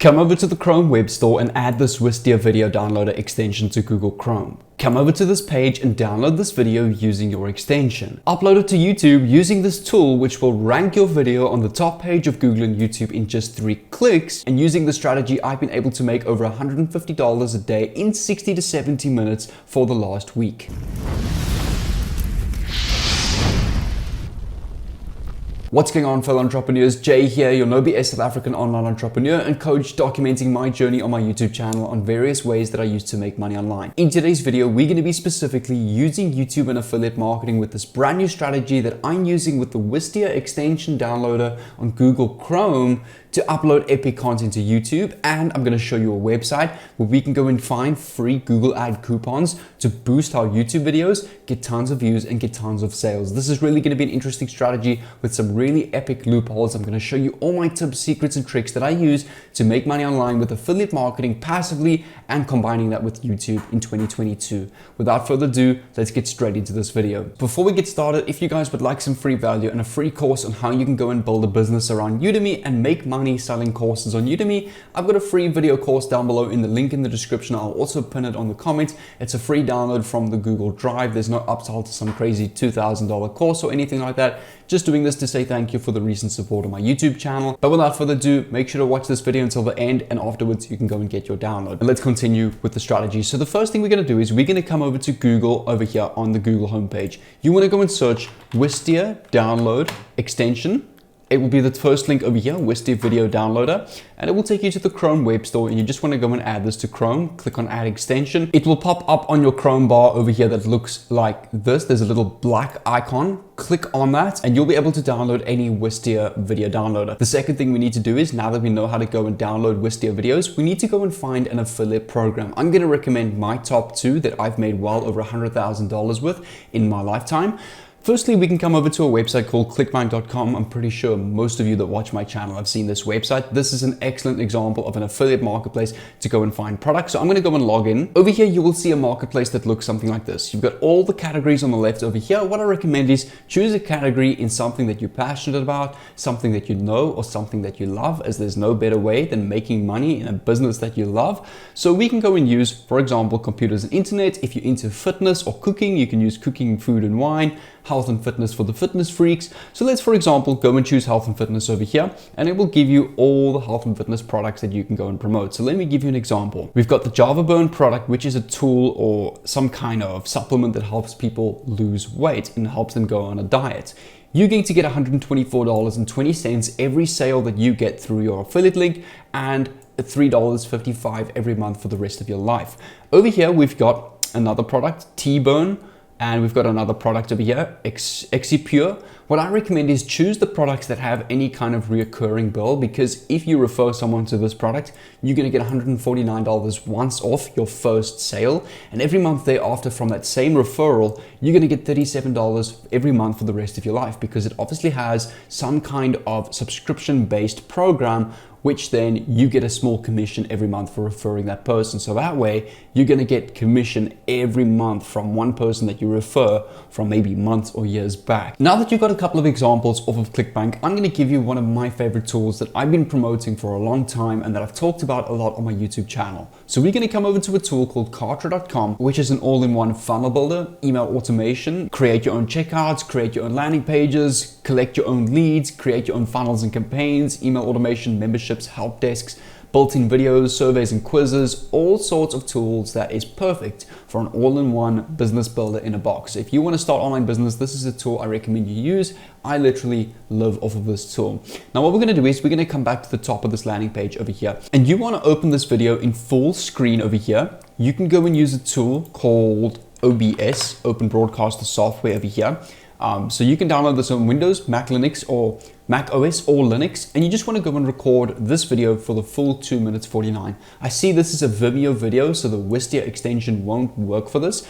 Come over to the Chrome web store and add this Wistia video downloader extension to Google Chrome. Come over to this page and download this video using your extension. Upload it to YouTube using this tool, which will rank your video on the top page of Google and YouTube in just 3 clicks. And using the strategy, I've been able to make over $150 a day in 60 to 70 minutes for the last week. What's going on, fellow entrepreneurs? Jay here, your no BS South African online entrepreneur and coach, documenting my journey on my YouTube channel on various ways that I use to make money online. In today's video, we're going to be specifically using YouTube and affiliate marketing with this brand new strategy that I'm using with the Wistia extension downloader on Google Chrome to upload epic content to YouTube. And I'm going to show you a website where we can go and find free Google ad coupons to boost our YouTube videos, get tons of views and get tons of sales. This is really going to be an interesting strategy with some really epic loopholes. I'm going to show you all my tips, secrets and tricks that I use to make money online with affiliate marketing passively and combining that with YouTube in 2022. Without further ado, let's get straight into this video. Before we get started, if you guys would like some free value and a free course on how you can go and build a business around Udemy and make money selling courses on Udemy, I've got a free video course down below in the link in the description. I'll also pin it on the comments. It's a free download from the Google Drive. There's no upsell to some crazy $2,000 course or anything like that. Just doing this to say thank you for the recent support on my YouTube channel. But without further ado, make sure to watch this video until the end, and afterwards you can go and get your download. And let's continue with the strategy. So the first thing we're going to do is we're going to come over to Google over here on the Google homepage. You want to go and search Wistia download extension. It will be the first link over here, Wistia Video Downloader, and it will take you to the Chrome web store, and you just want to go and add this to Chrome. Click on Add Extension. It will pop up on your Chrome bar over here that looks like this. There's a little black icon. Click on that and you'll be able to download any Wistia Video Downloader. The second thing we need to do is, now that we know how to go and download Wistia videos, we need to go and find an affiliate program. I'm going to recommend my top 2 that I've made well over $100,000 with in my lifetime. Firstly, we can come over to a website called clickbank.com. I'm pretty sure most of you that watch my channel have seen this website. This is an excellent example of an affiliate marketplace to go and find products. So I'm going to go and log in. Over here, you will see a marketplace that looks something like this. You've got all the categories on the left over here. What I recommend is choose a category in something that you're passionate about, something that you know, or something that you love, as there's no better way than making money in a business that you love. So we can go and use, for example, computers and internet. If you're into fitness or cooking, you can use cooking, food and wine. Health and fitness for the fitness freaks. So let's, for example, go and choose health and fitness over here, and it will give you all the health and fitness products that you can go and promote. So let me give you an example. We've got the Java Burn product, which is a tool or some kind of supplement that helps people lose weight and helps them go on a diet. You're going to get $124.20 every sale that you get through your affiliate link, and $3.55 every month for the rest of your life. Over here, we've got another product, T-Burn. And we've got another product over here, Exipure. What I recommend is choose the products that have any kind of reoccurring bill, because if you refer someone to this product, you're gonna get $149 once off your first sale. And every month thereafter from that same referral, you're gonna get $37 every month for the rest of your life, because it obviously has some kind of subscription-based program, which then you get a small commission every month for referring that person. So that way, you're gonna get commission every month from one person that you refer from maybe months or years back. Now that you've got a couple of examples off of ClickBank, I'm gonna give you one of my favorite tools that I've been promoting for a long time and that I've talked about a lot on my YouTube channel. So we're gonna come over to a tool called Kartra.com, which is an all-in-one funnel builder, email automation, create your own checkouts, create your own landing pages, collect your own leads, create your own funnels and campaigns, email automation, memberships, help desks, built-in videos, surveys and quizzes, all sorts of tools that is perfect for an all-in-one business builder in a box. If you want to start online business, this is a tool I recommend you use. I literally live off of this tool. Now what we're going to do is we're going to come back to the top of this landing page over here, and you want to open this video in full screen over here. You can go and use a tool called OBS, Open Broadcaster Software over here. So you can download this on Windows, Mac Linux, or Mac OS or Linux, and you just want to go and record this video for the full 2 minutes 49. I see this is a Vimeo video, so the Wistia extension won't work for this.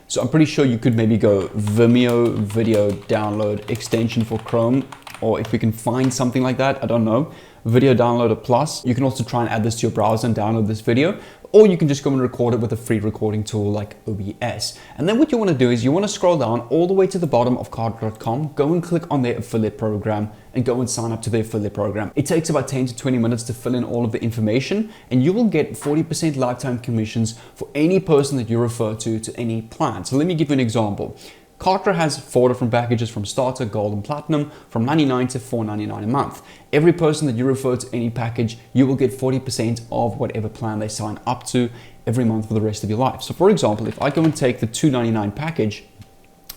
So I'm pretty sure you could maybe go Vimeo video download extension for Chrome, or if we can find something like that, I don't know. Video Downloader Plus. You can also try and add this to your browser and download this video, or you can just go and record it with a free recording tool like OBS. And then what you want to do is you want to scroll down all the way to the bottom of Kartra.com, go and click on their affiliate program and go and sign up to their affiliate program. It takes about 10 to 20 minutes to fill in all of the information, and you will get 40% lifetime commissions for any person that you refer to any plan. So let me give you an example. Kartra has 4 different packages from starter, gold and platinum, from $99 to $4.99 a month. Every person that you refer to any package, you will get 40% of whatever plan they sign up to every month for the rest of your life. So for example, if I go and take the $2.99 package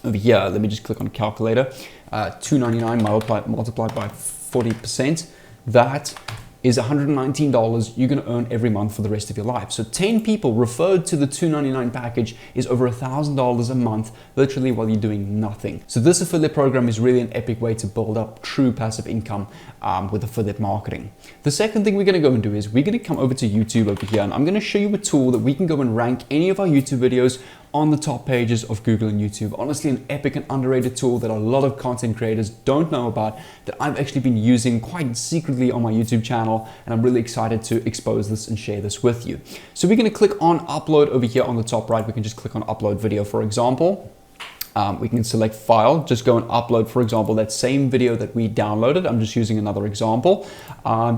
over here, let me just click on calculator, $2.99 multiplied by 40%, that is $119 you're going to earn every month for the rest of your life. So 10 people referred to the $2.99 package is over $1,000 a month, literally while you're doing nothing. So this affiliate program is really an epic way to build up true passive income with affiliate marketing. The second thing we're going to go and do is we're going to come over to YouTube over here, and I'm going to show you a tool that we can go and rank any of our YouTube videos on the top pages of Google and YouTube. Honestly, an epic and underrated tool that a lot of content creators don't know about, that I've actually been using quite secretly on my YouTube channel, and I'm really excited to expose this and share this with you. So we're going to click on upload over here on the top right. We can just click on upload video, for example. We can select file, just go and upload, for example, that same video that we downloaded. I'm just using another example.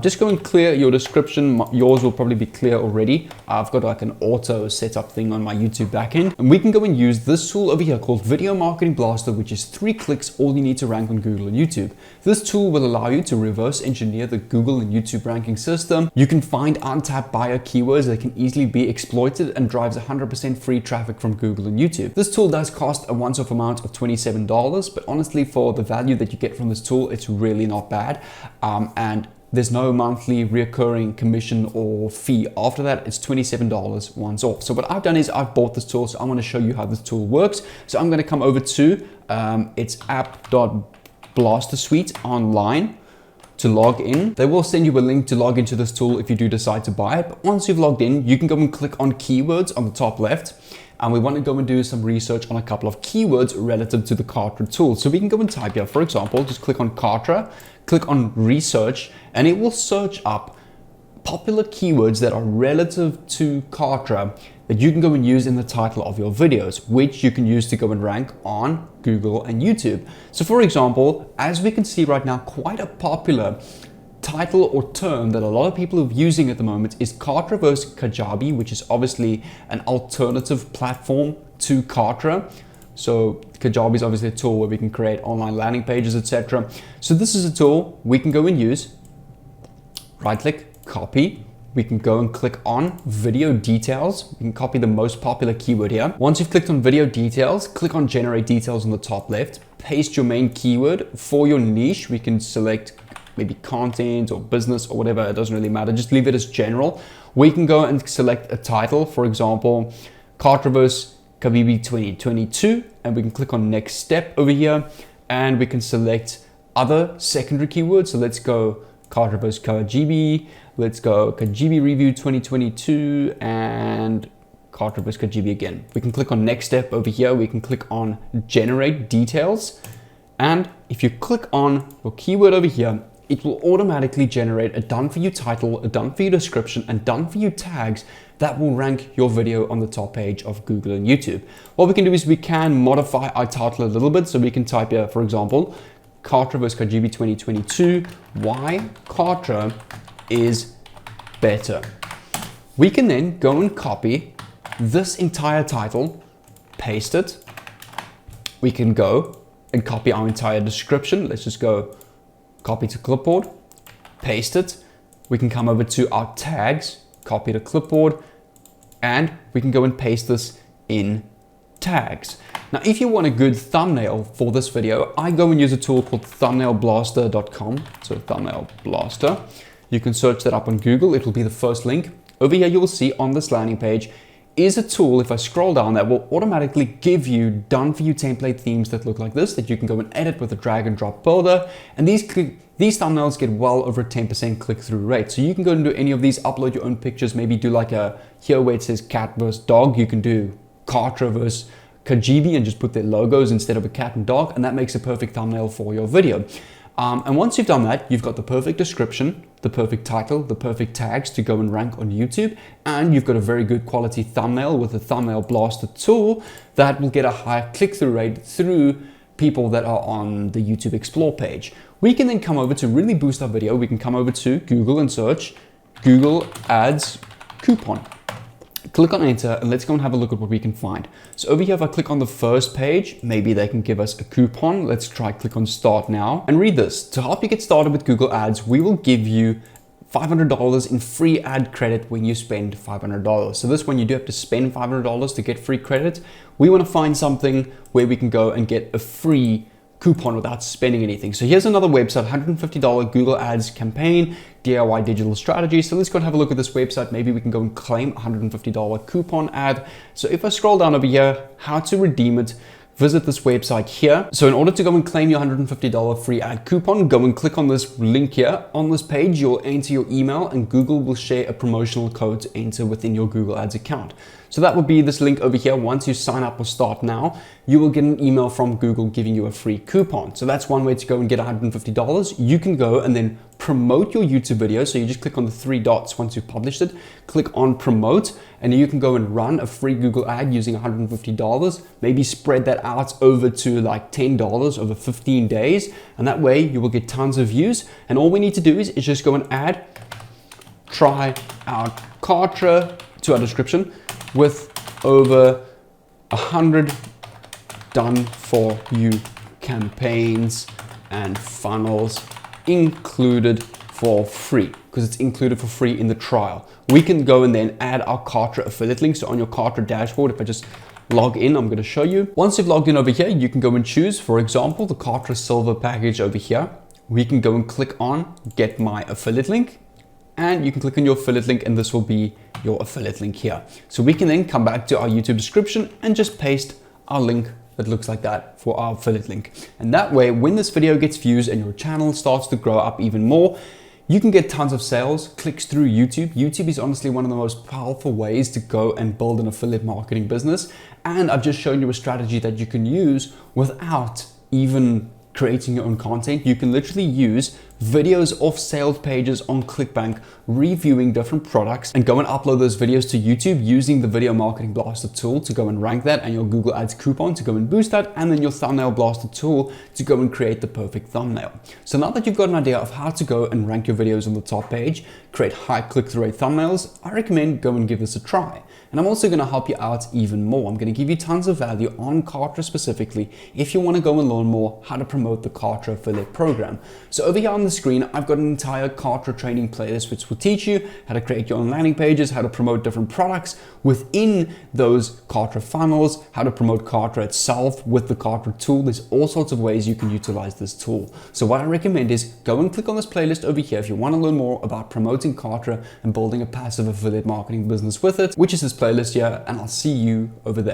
Just go and clear your description. Yours will probably be clear already. I've got like an auto setup thing on my YouTube backend, and we can go and use this tool over here called Video Marketing Blaster, which is 3 clicks, all you need to rank on Google and YouTube. This tool will allow you to reverse engineer the Google and YouTube ranking system. You can find untapped buyer keywords that can easily be exploited and drives 100% free traffic from Google and YouTube. This tool does cost a once-off amount of $27, but honestly, for the value that you get from this tool, it's really not bad. And there's no monthly recurring commission or fee. After that, it's $27 once off. So what I've done is I've bought this tool, so I'm going to show you how this tool works. So I'm going to come over to it's app.blaster suite online to log in. They will send you a link to log into this tool if you do decide to buy it. But once you've logged in, you can go and click on keywords on the top left. And we want to go and do some research on a couple of keywords relative to the Kartra tool. So we can go and type here, for example, just click on Kartra, click on research, and it will search up popular keywords that are relative to Kartra that you can go and use in the title of your videos, which you can use to go and rank on Google and YouTube. So for example, as we can see right now, quite a popular title or term that a lot of people are using at the moment is Kartra versus Kajabi, which is obviously an alternative platform to Kartra. So Kajabi is obviously a tool where we can create online landing pages, etc. So this is a tool we can go and use. Right click, copy. We can go and click on video details. We can copy the most popular keyword here. Once you've clicked on video details, click on generate details on the top left. Paste your main keyword. For your niche, we can select maybe content or business or whatever, it doesn't really matter. Just leave it as general. We can go and select a title, for example, Kartra vs Kajabi 2022, and we can click on next step over here, and we can select other secondary keywords. So let's go Kartra vs Kajabi, let's go Kajabi review 2022, and Kartra vs Kajabi again. We can click on next step over here. We can click on generate details, and if you click on your keyword over here, it will automatically generate a done for you title, a done for you description, and done for you tags that will rank your video on the top page of Google and YouTube. What we can do is we can modify our title a little bit. So we can type here, for example, Kartra vs Kajabi 2022, why Kartra is better. We can then go and copy this entire title, paste it. We can go and copy our entire description. Let's just go copy to clipboard, paste it. We can come over to our tags, copy to clipboard, and we can go and paste this in tags. Now, if you want a good thumbnail for this video, I go and use a tool called thumbnailblaster.com. So thumbnail blaster, you can search that up on Google. It will be the first link. Over here, you will see on this landing page is a tool, if I scroll down, that will automatically give you done for you template themes that look like this, that you can go and edit with a drag and drop builder. And these thumbnails get well over a 10% click-through rate. So you can go and do any of these, upload your own pictures, maybe do like a, here where it says cat versus dog, you can do Kartra versus Kajabi and just put their logos instead of a cat and dog, and that makes a perfect thumbnail for your video. And once you've done that, you've got the perfect description, the perfect title, the perfect tags to go and rank on YouTube, and you've got a very good quality thumbnail with a thumbnail blaster tool that will get a higher click-through rate through people that are on the YouTube Explore page. We can then come over to really boost our video. We can come over to Google and search Google Ads coupon. Click on enter and let's go and have a look at what we can find. So over here, if I click on the first page, maybe they can give us a coupon. Let's try click on start now and read this. To help you get started with Google Ads, we will give you $500 in free ad credit when you spend $500. So this one, you do have to spend $500 to get free credit. We want to find something where we can go and get a free coupon without spending anything. So here's another website, $150 Google Ads campaign, DIY digital strategy. So let's go and have a look at this website. Maybe we can go and claim a $150 coupon ad. So if I scroll down over here, how to redeem it, visit this website here. So in order to go and claim your $150 free ad coupon, go and click on this link here. On this page, you'll enter your email and Google will share a promotional code to enter within your Google Ads account. So that would be this link over here. Once you sign up or start now, you will get an email from Google giving you a free coupon. So that's one way to go and get $150. You can go and then promote your YouTube video. So you just click on the three dots once you've published it, click on promote, and you can go and run a free Google ad using $150. Maybe spread that out over to like $10 over 15 days. And that way you will get tons of views. And all we need to do is just go and add try out Kartra to our description with over 100 done for you campaigns and funnels included for free, because it's included for free in the trial. We can go and then add our Kartra affiliate link. So on your Kartra dashboard, if I just log in, I'm going to show you. Once you've logged in over here, you can go and choose, for example, the Kartra Silver package over here. We can go and click on get my affiliate link, and you can click on your affiliate link and this will be your affiliate link here. So we can then come back to our YouTube description and just paste our link that looks like that for our affiliate link. And that way, when this video gets views and your channel starts to grow up even more, you can get tons of sales, clicks through YouTube. YouTube is honestly one of the most powerful ways to go and build an affiliate marketing business. And I've just shown you a strategy that you can use without even creating your own content. You can literally use videos off sales pages on ClickBank, reviewing different products, and go and upload those videos to YouTube using the Video Marketing Blaster tool to go and rank that, and your Google Ads coupon to go and boost that, and then your Thumbnail Blaster tool to go and create the perfect thumbnail. So now that you've got an idea of how to go and rank your videos on the top page, create high click-through rate thumbnails, I recommend go and give this a try. And I'm also going to help you out even more. I'm going to give you tons of value on Kartra specifically if you want to go and learn more how to promote the Kartra affiliate program. So over here on the screen, I've got an entire Kartra training playlist which will teach you how to create your own landing pages, how to promote different products within those Kartra funnels, how to promote Kartra itself with the Kartra tool. There's all sorts of ways you can utilize this tool. So what I recommend is go and click on this playlist over here if you want to learn more about promoting Kartra and building a passive affiliate marketing business with it, which is this playlist here, and I'll see you over there.